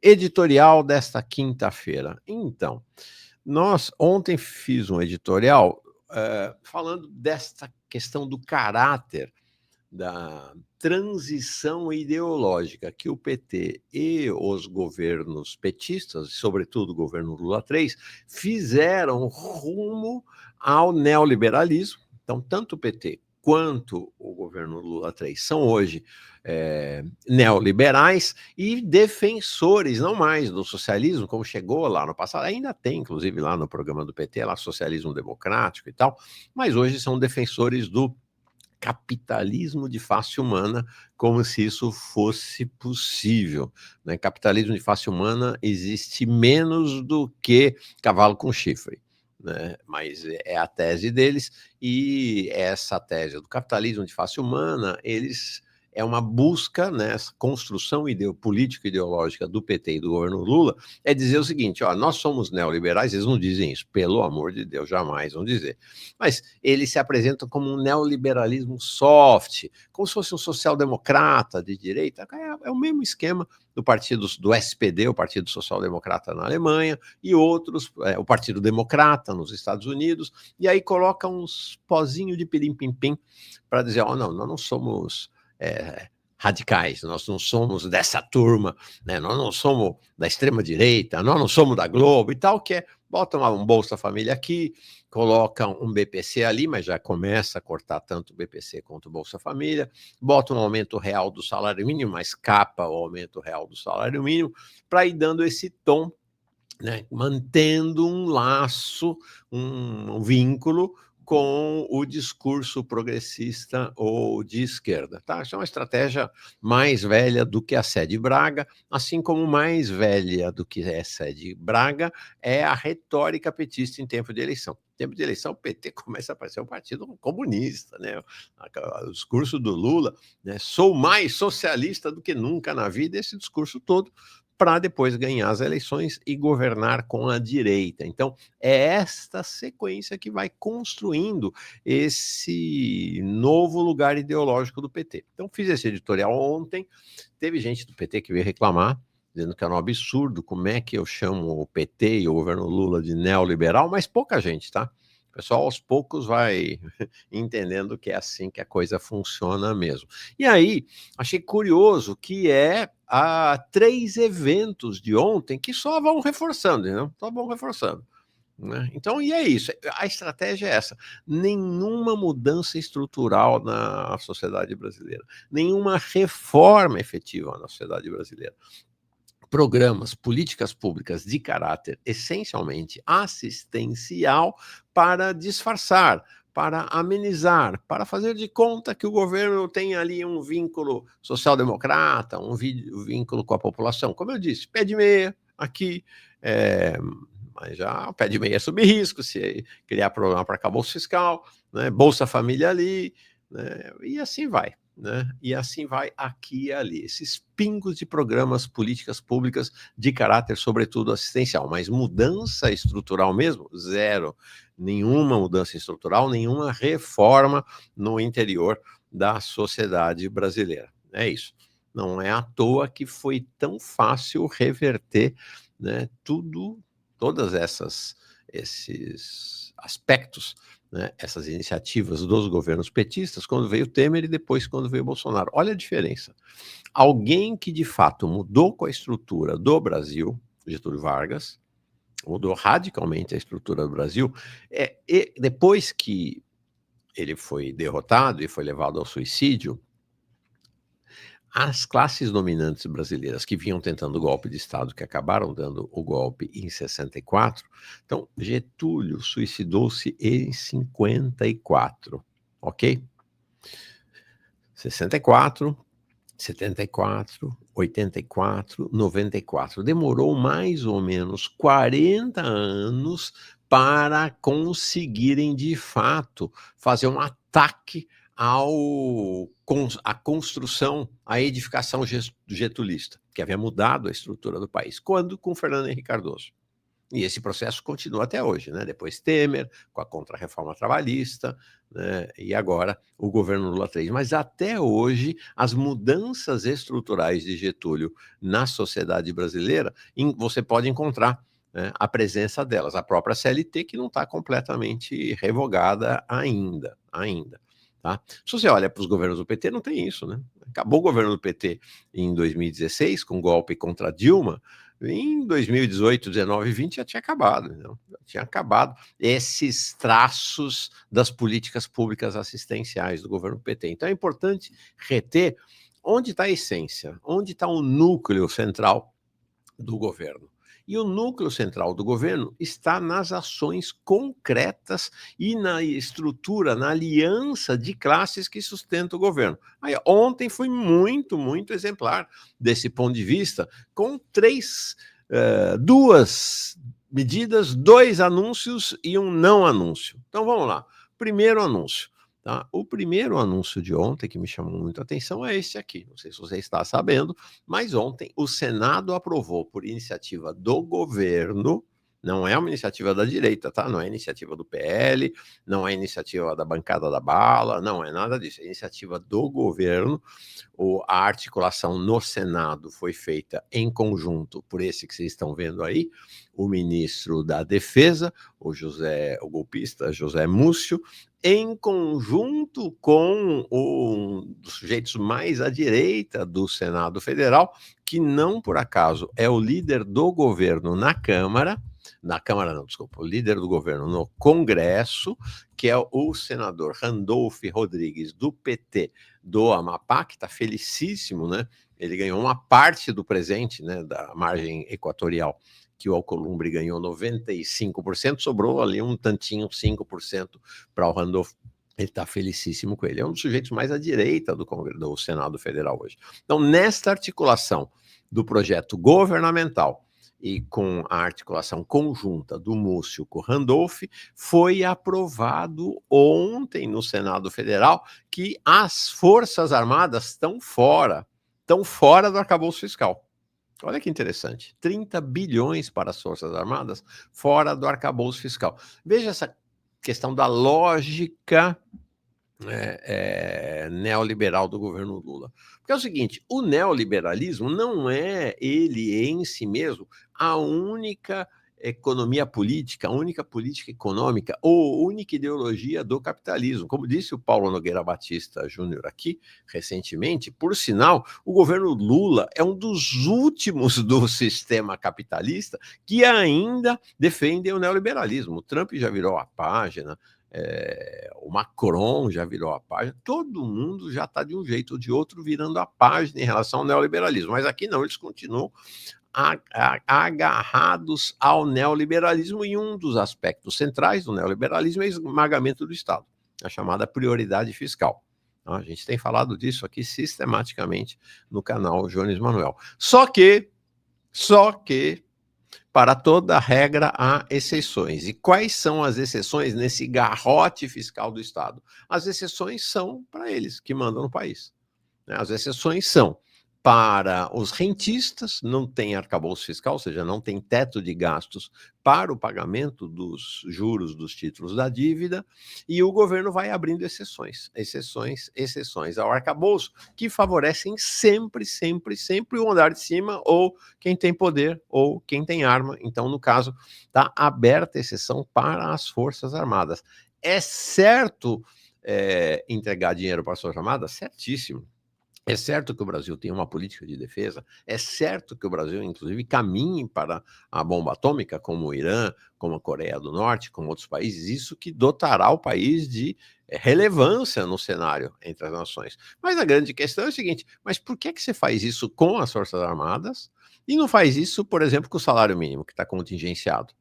Editorial desta quinta-feira. Então, nós ontem fiz um editorial, falando desta questão do caráter da transição ideológica que o PT e os governos petistas, sobretudo o governo Lula III, fizeram rumo ao neoliberalismo. Então, tanto o PT quanto o governo Lula III são hoje neoliberais e defensores, não mais do socialismo, como chegou lá no passado, ainda tem, inclusive, lá no programa do PT, lá socialismo democrático e tal, mas hoje são defensores do capitalismo de face humana, como se isso fosse possível, né? Capitalismo de face humana existe menos do que cavalo com chifre, né? Mas é a tese deles, e essa tese do capitalismo de face humana, eles é uma busca, né, essa construção política ideológica do PT e do governo Lula, é dizer o seguinte: ó, nós somos neoliberais. Eles não dizem isso, pelo amor de Deus, jamais vão dizer, mas eles se apresentam como um neoliberalismo soft, como se fosse um social-democrata de direita. É o mesmo esquema do partido do SPD, o Partido Social Democrata na Alemanha, e outros, o Partido Democrata nos Estados Unidos, e aí coloca uns pozinhos de pirim-pim-pim para dizer: ó, não, nós não somos radicais, nós não somos dessa turma, né? Nós não somos da extrema-direita, nós não somos da Globo e tal, que é, bota um Bolsa Família aqui, coloca um BPC ali, mas já começa a cortar tanto o BPC quanto o Bolsa Família, bota um aumento real do salário mínimo, mas capa o aumento real do salário mínimo, para ir dando esse tom, né, mantendo um laço, um vínculo com o discurso progressista ou de esquerda. Tá? Isso é uma estratégia mais velha do que a Sede Braga, assim como mais velha do que a Sede Braga é a retórica petista em tempo de eleição. Em tempo de eleição, o PT começa a parecer um partido comunista, né? O discurso do Lula, né? Sou mais socialista do que nunca na vida, esse discurso todo, para depois ganhar as eleições e governar com a direita. Então, é esta sequência que vai construindo esse novo lugar ideológico do PT. Então, fiz esse editorial ontem, teve gente do PT que veio reclamar, dizendo que era um absurdo, como é que eu chamo o PT e o governo Lula de neoliberal, mas pouca gente, tá? O pessoal, aos poucos, vai entendendo que é assim que a coisa funciona mesmo. E aí, achei curioso que há 3 eventos de ontem que só vão reforçando, né? Só vão reforçando, né? Então, e é isso. A estratégia é essa: nenhuma mudança estrutural na sociedade brasileira, nenhuma reforma efetiva na sociedade brasileira. Programas, políticas públicas de caráter essencialmente assistencial para disfarçar, para amenizar, para fazer de conta que o governo tem ali um vínculo social-democrata, um vínculo com a população. Como eu disse, pé de meia aqui, mas já pé de meia sob risco, se criar problema para arcabouço fiscal, né, Bolsa Família ali, né, e assim vai. Né? E assim vai aqui e ali. Esses pingos de programas, políticas públicas de caráter, sobretudo assistencial, mas mudança estrutural mesmo, zero. Nenhuma mudança estrutural, nenhuma reforma no interior da sociedade brasileira. É isso. Não é à toa que foi tão fácil reverter, né, todas esses aspectos, né, essas iniciativas dos governos petistas, quando veio Temer e depois quando veio Bolsonaro. Olha a diferença. Alguém que de fato mudou com a estrutura do Brasil, Getúlio Vargas, mudou radicalmente a estrutura do Brasil, e depois que ele foi derrotado e foi levado ao suicídio, as classes dominantes brasileiras que vinham tentando o golpe de Estado, que acabaram dando o golpe em 64, então Getúlio suicidou-se em 54, ok? 64, 74, 84, 94. Demorou mais ou menos 40 anos para conseguirem, de fato, fazer um ataque à construção, à edificação getulista, que havia mudado a estrutura do país. Quando? Com Fernando Henrique Cardoso. E esse processo continua até hoje, né? Depois Temer, com a contra-reforma trabalhista, né? E agora o governo Lula 3. Mas até hoje, as mudanças estruturais de Getúlio na sociedade brasileira, você pode encontrar, né, a presença delas. A própria CLT, que não está completamente revogada ainda. Tá? Se você olha para os governos do PT, não tem isso, né? Acabou o governo do PT em 2016, com golpe contra Dilma. Em 2018, 19 e 20 já tinha acabado, não? Já tinha acabado esses traços das políticas públicas assistenciais do governo PT. Então é importante reter onde está a essência, onde está o núcleo central do governo. E o núcleo central do governo está nas ações concretas e na estrutura, na aliança de classes que sustenta o governo. Aí, ontem foi muito exemplar desse ponto de vista, com duas medidas, 2 anúncios e um não anúncio. Então vamos lá. Primeiro anúncio. Tá? O primeiro anúncio de ontem, que me chamou muito a atenção, é esse aqui. Não sei se você está sabendo, mas ontem o Senado aprovou, por iniciativa do governo, não é uma iniciativa da direita, tá? Não é iniciativa do PL, não é iniciativa da bancada da bala, não é nada disso, é iniciativa do governo. A articulação no Senado foi feita em conjunto por esse que vocês estão vendo aí, o ministro da Defesa, o golpista José Múcio, em conjunto com um dos sujeitos mais à direita do Senado Federal, que não por acaso é o líder do governo na Câmara não, desculpa, o líder do governo no Congresso, que é o senador Randolph Rodrigues, do PT do Amapá, que está felicíssimo, né? Ele ganhou uma parte do presente, né, da margem equatorial, que o Alcolumbre ganhou 95%, sobrou ali um tantinho, 5% para o Randolph. Ele está felicíssimo com ele. É um dos sujeitos mais à direita do Senado Federal hoje. Então, nesta articulação do projeto governamental e com a articulação conjunta do Múcio com o Randolph, foi aprovado ontem no Senado Federal que as Forças Armadas estão fora do arcabouço fiscal. Olha que interessante, 30 bilhões para as Forças Armadas fora do arcabouço fiscal. Veja essa questão da lógica neoliberal do governo Lula. Porque é o seguinte, o neoliberalismo não é ele em si mesmo a única economia política, a única política econômica ou única ideologia do capitalismo. Como disse o Paulo Nogueira Batista Júnior aqui, recentemente, por sinal, o governo Lula é um dos últimos do sistema capitalista que ainda defende o neoliberalismo. O Trump já virou a página, o Macron já virou a página, todo mundo já está de um jeito ou de outro virando a página em relação ao neoliberalismo, mas aqui não, eles continuam agarrados ao neoliberalismo, e um dos aspectos centrais do neoliberalismo é o esmagamento do Estado, a chamada prioridade fiscal. A gente tem falado disso aqui sistematicamente no canal Jones Manuel. Só que, para toda regra há exceções. E quais são as exceções nesse garrote fiscal do Estado? As exceções são para eles que mandam no país. As exceções são para os rentistas, não tem arcabouço fiscal, ou seja, não tem teto de gastos para o pagamento dos juros dos títulos da dívida, e o governo vai abrindo exceções ao arcabouço, que favorecem sempre o andar de cima, ou quem tem poder, ou quem tem arma. Então, no caso, está aberta a exceção para as Forças Armadas. É certo entregar dinheiro para as Forças Armadas? Certíssimo. É certo que o Brasil tem uma política de defesa, é certo que o Brasil, inclusive, caminhe para a bomba atômica, como o Irã, como a Coreia do Norte, como outros países, isso que dotará o país de relevância no cenário entre as nações. Mas a grande questão é o seguinte, mas por que você faz isso com as Forças Armadas e não faz isso, por exemplo, com o salário mínimo, que está contingenciado,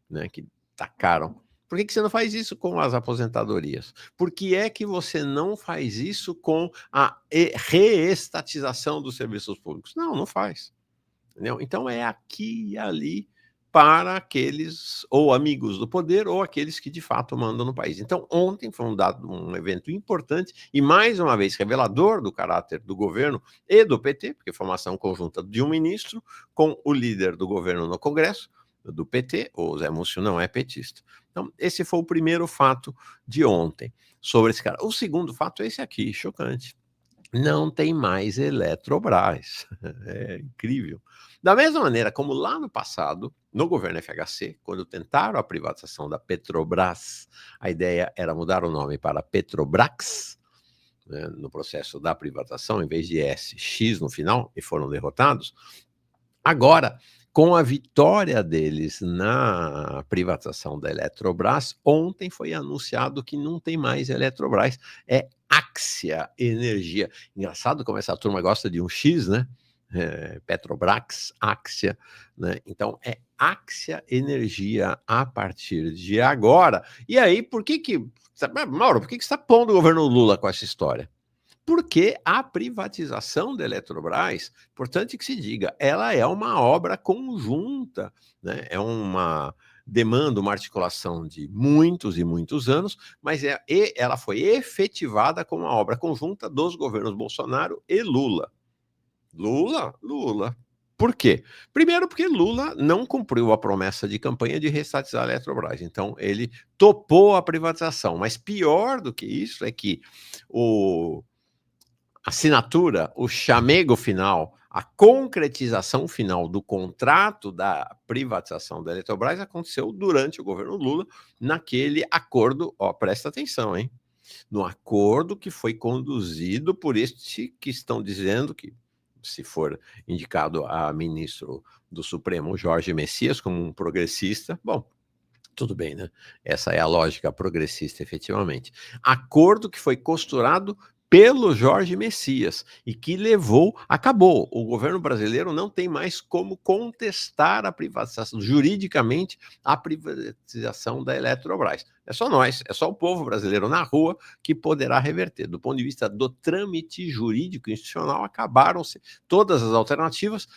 né, que está caro? Por que você não faz isso com as aposentadorias? Por que é que você não faz isso com a reestatização dos serviços públicos? Não faz. Entendeu? Então é aqui e ali para aqueles ou amigos do poder ou aqueles que de fato mandam no país. Então ontem foi um evento importante e mais uma vez revelador do caráter do governo e do PT, porque foi uma ação conjunta de um ministro com o líder do governo no Congresso, do PT, o Zé Múcio não é petista. Então, esse foi o primeiro fato de ontem sobre esse cara. O segundo fato é esse aqui, chocante. Não tem mais Eletrobras. É incrível. Da mesma maneira como lá no passado, no governo FHC, quando tentaram a privatização da Petrobras, a ideia era mudar o nome para Petrobrax, né, no processo da privatização, em vez de S, X no final, e foram derrotados. Agora, com a vitória deles na privatização da Eletrobras, ontem foi anunciado que não tem mais Eletrobras, é Axia Energia. Engraçado como essa turma gosta de um X, né? Petrobrax, Axia, né? Então é Axia Energia a partir de agora. E aí, Mauro, por que você está pondo o governo Lula com essa história? Porque a privatização da Eletrobras, importante que se diga, ela é uma obra conjunta, né? É uma demanda, uma articulação de muitos e muitos anos, mas ela foi efetivada como uma obra conjunta dos governos Bolsonaro e Lula. Lula. Por quê? Primeiro, porque Lula não cumpriu a promessa de campanha de restatizar a Eletrobras. Então, ele topou a privatização. Mas pior do que isso é que a assinatura, o chamego final, a concretização final do contrato da privatização da Eletrobras aconteceu durante o governo Lula, naquele acordo, ó, presta atenção, hein? No acordo que foi conduzido por este que estão dizendo que, se for indicado a ministro do Supremo, Jorge Messias, como um progressista, bom, tudo bem, né? Essa é a lógica progressista, efetivamente. Acordo que foi costurado pelo Jorge Messias e que acabou. O governo brasileiro não tem mais como contestar a privatização, juridicamente, a privatização da Eletrobras. É só nós, é só o povo brasileiro na rua que poderá reverter. Do ponto de vista do trâmite jurídico institucional, acabaram-se todas as alternativas.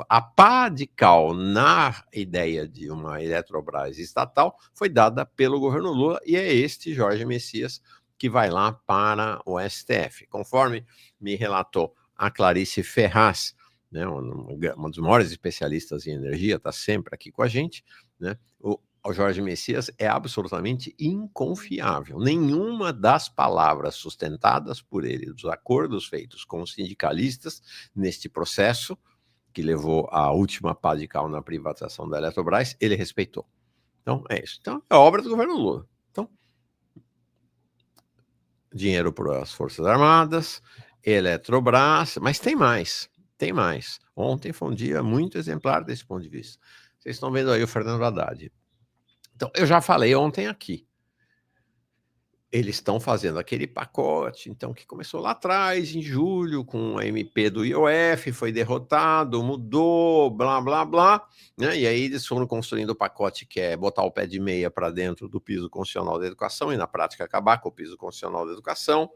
A pá de cal na ideia de uma Eletrobras estatal foi dada pelo governo Lula e é este Jorge Messias que vai lá para o STF. Conforme me relatou a Clarice Ferraz, né, uma dos maiores especialistas em energia, está sempre aqui com a gente, né, o Jorge Messias é absolutamente inconfiável. Nenhuma das palavras sustentadas por ele, dos acordos feitos com os sindicalistas neste processo, que levou à última pá de cal na privatização da Eletrobras, ele respeitou. Então, é isso. Então, é obra do governo Lula. Então, dinheiro para as Forças Armadas, Eletrobras, mas tem mais, tem mais. Ontem foi um dia muito exemplar desse ponto de vista. Vocês estão vendo aí o Fernando Haddad. Então, eu já falei ontem aqui. Eles estão fazendo aquele pacote, então, que começou lá atrás, em julho, com a MP do IOF, foi derrotado, mudou, blá, blá, blá, né? E aí eles foram construindo o pacote que é botar o pé de meia para dentro do piso constitucional da educação e, na prática, acabar com o piso constitucional da educação,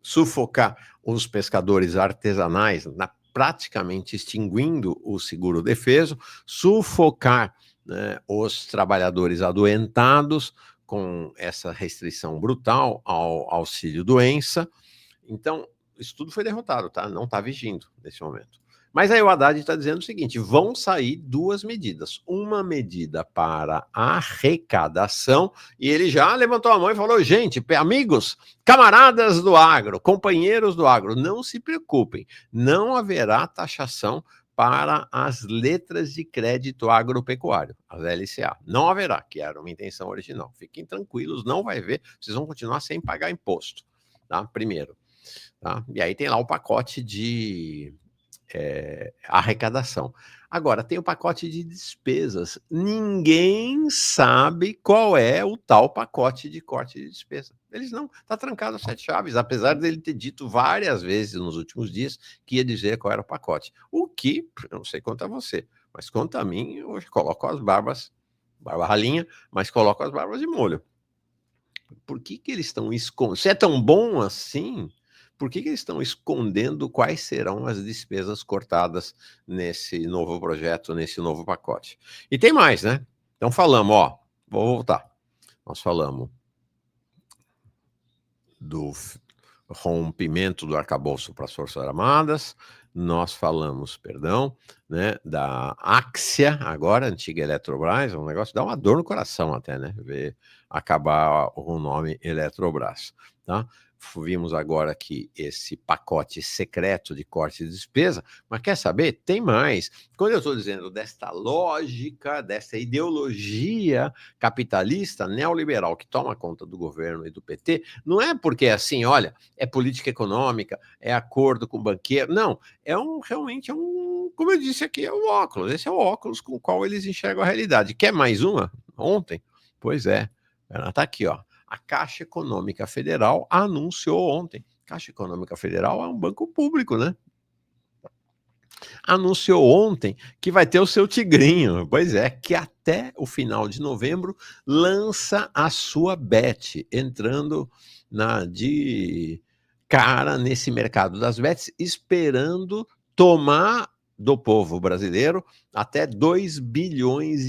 sufocar os pescadores artesanais, praticamente extinguindo o seguro-defeso, sufocar, né, os trabalhadores adoentados, com essa restrição brutal ao auxílio-doença. Então, isso tudo foi derrotado, tá? Não está vigindo nesse momento. Mas aí o Haddad está dizendo o seguinte: vão sair duas medidas. Uma medida para arrecadação, e ele já levantou a mão e falou: gente, amigos, camaradas do agro, companheiros do agro, não se preocupem, não haverá taxação para as letras de crédito agropecuário, as LCA. Não haverá, que era uma intenção original. Fiquem tranquilos, não vai ver, vocês vão continuar sem pagar imposto, tá? Primeiro. Tá? E aí tem lá o pacote de arrecadação. Agora, tem o pacote de despesas. Ninguém sabe qual é o tal pacote de corte de despesa. Eles não, está trancado a sete chaves, apesar dele ter dito várias vezes nos últimos dias que ia dizer qual era o pacote. O que, eu não sei quanto a você, mas quanto a mim, eu coloco as barbas, barba ralinha, mas coloco as barbas de molho. Por que eles estão escondendo? Se é tão bom assim, por que eles estão escondendo quais serão as despesas cortadas nesse novo projeto, nesse novo pacote? E tem mais, né? Então falamos, ó, vou voltar. Nós falamos do rompimento do arcabouço para as Forças Armadas, nós falamos, perdão, né, da Axia, agora, antiga Eletrobras, um negócio que dá uma dor no coração até, né, ver acabar o nome Eletrobras, tá? Vimos agora aqui esse pacote secreto de corte de despesa, mas quer saber? Tem mais. Quando eu estou dizendo desta lógica, dessa ideologia capitalista neoliberal que toma conta do governo e do PT, não é porque assim, olha, é política econômica, é acordo com o banqueiro, não, realmente é um, como eu disse aqui, é o óculos, esse é o óculos com o qual eles enxergam a realidade. Quer mais uma? Ontem? Pois é, ela está aqui, ó. A Caixa Econômica Federal anunciou ontem. Caixa Econômica Federal é um banco público, né? Anunciou ontem que vai ter o seu tigrinho. Pois é, que até o final de novembro lança a sua Bet, entrando de cara nesse mercado das bets, esperando tomar do povo brasileiro até 2,5 bilhões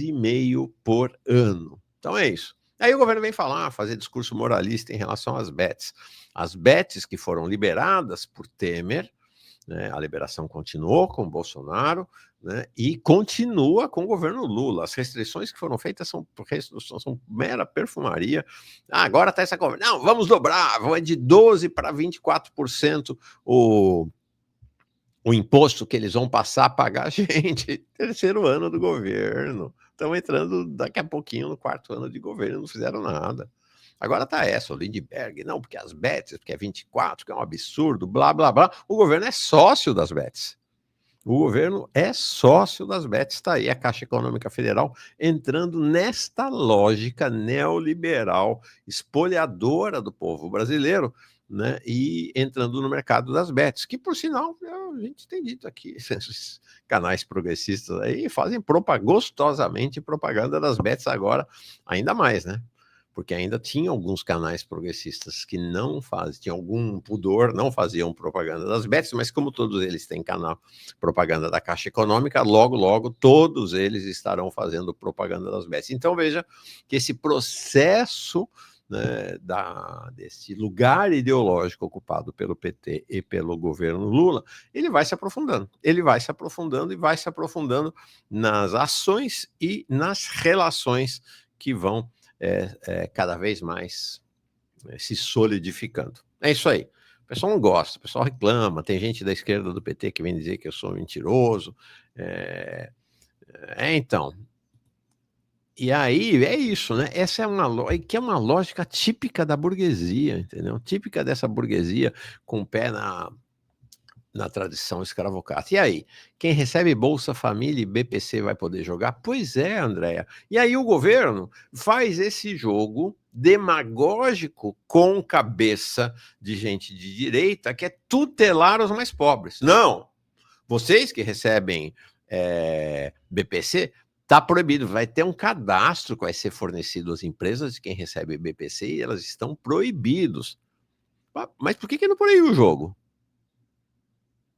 por ano. Então é isso. Aí o governo vem fazer discurso moralista em relação às bets. As bets que foram liberadas por Temer, né, a liberação continuou com o Bolsonaro, né, e continua com o governo Lula. As restrições que foram feitas são mera perfumaria. Agora está essa conversa. Não, vamos dobrar, vamos de 12% para 24% o imposto que eles vão passar a pagar. Gente, terceiro ano do governo. Estão entrando daqui a pouquinho no quarto ano de governo, não fizeram nada. Agora tá essa, o Lindbergh, não, porque as bets, porque é 24, que é um absurdo, blá, blá, blá. O governo é sócio das bets. O governo é sócio das bets, está aí a Caixa Econômica Federal entrando nesta lógica neoliberal, espoliadora do povo brasileiro, né, e entrando no mercado das bets, que, por sinal, a gente tem dito aqui, esses canais progressistas aí fazem gostosamente propaganda das bets agora, ainda mais, né? Porque ainda tinha alguns canais progressistas que não faziam, tinham algum pudor, não faziam propaganda das bets, mas como todos eles têm canal propaganda da Caixa Econômica, logo, logo, todos eles estarão fazendo propaganda das bets. Então, veja que esse processo, né, desse lugar ideológico ocupado pelo PT e pelo governo Lula, ele vai se aprofundando. Ele vai se aprofundando e vai se aprofundando nas ações e nas relações que vão cada vez mais se solidificando. É isso aí. O pessoal não gosta, o pessoal reclama, tem gente da esquerda do PT que vem dizer que eu sou mentiroso. Então. E aí é isso, né? Essa é uma lógica típica da burguesia, entendeu? Típica dessa burguesia com o pé na tradição escravocrata. E aí, quem recebe Bolsa Família e BPC vai poder jogar? Pois é, Andréia. E aí o governo faz esse jogo demagógico com cabeça de gente de direita, que é tutelar os mais pobres. Não! Vocês que recebem BPC, está proibido. Vai ter um cadastro que vai ser fornecido às empresas de quem recebe BPC e elas estão proibidos. Mas por que não proíbe o jogo?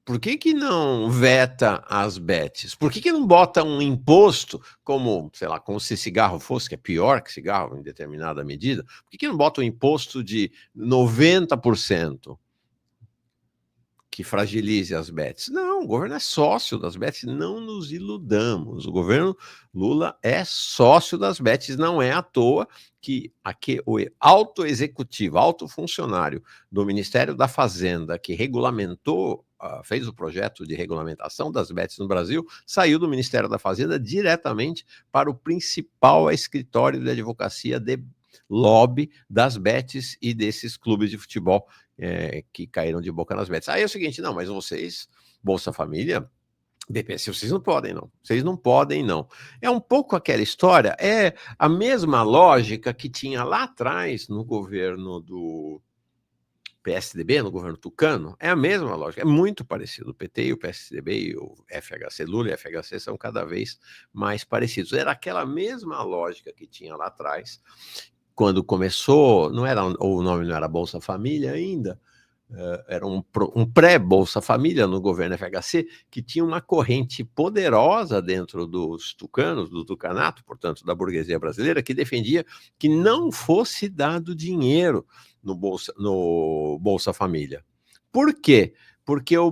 Por que não veta as bets? Por que não bota um imposto, como, sei lá, como se cigarro fosse, que é pior que cigarro em determinada medida? Por que não bota um imposto de 90%? Que fragilize as bets? Não, o governo é sócio das bets, não nos iludamos. O governo Lula é sócio das bets, não é à toa que aqui o alto executivo, alto funcionário do Ministério da Fazenda, que regulamentou, fez o projeto de regulamentação das bets no Brasil, saiu do Ministério da Fazenda diretamente para o principal escritório de advocacia de lobby das bets e desses clubes de futebol que caíram de boca nas bets. Aí é o seguinte, não, mas vocês, Bolsa Família, BPC, vocês não podem, não. Vocês não podem, não. É um pouco aquela história, é a mesma lógica que tinha lá atrás no governo do PSDB, no governo Tucano, é a mesma lógica, é muito parecido. O PT e o PSDB e o FHC, Lula e o FHC são cada vez mais parecidos. Era aquela mesma lógica que tinha lá atrás, quando começou, não era, o nome não era Bolsa Família ainda, era um pré-Bolsa Família no governo FHC, que tinha uma corrente poderosa dentro dos tucanos, do tucanato, portanto, da burguesia brasileira, que defendia que não fosse dado dinheiro no Bolsa Família. Por quê? Porque o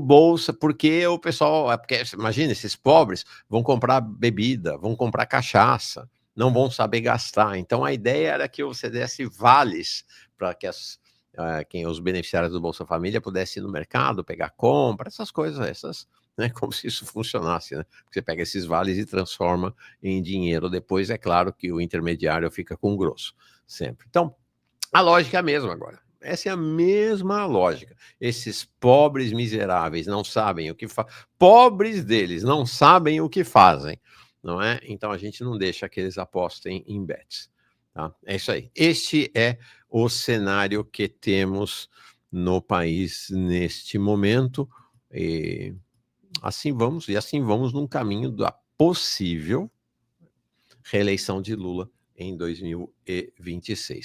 pessoal, porque imagina, esses pobres vão comprar bebida, vão comprar cachaça, não vão saber gastar. Então a ideia era que você desse vales para que quem os beneficiários do Bolsa Família pudesse ir no mercado, pegar compra, essas coisas, né, como se isso funcionasse, né? Você pega esses vales e transforma em dinheiro. Depois, é claro que o intermediário fica com o grosso, sempre. Então, a lógica é a mesma agora. Essa é a mesma lógica. Esses pobres miseráveis não sabem o que fazem. Pobres deles não sabem o que fazem, não é? Então a gente não deixa que eles apostem em bets. Tá? É isso aí. Este é o cenário que temos no país neste momento. E assim vamos num caminho da possível reeleição de Lula em 2026.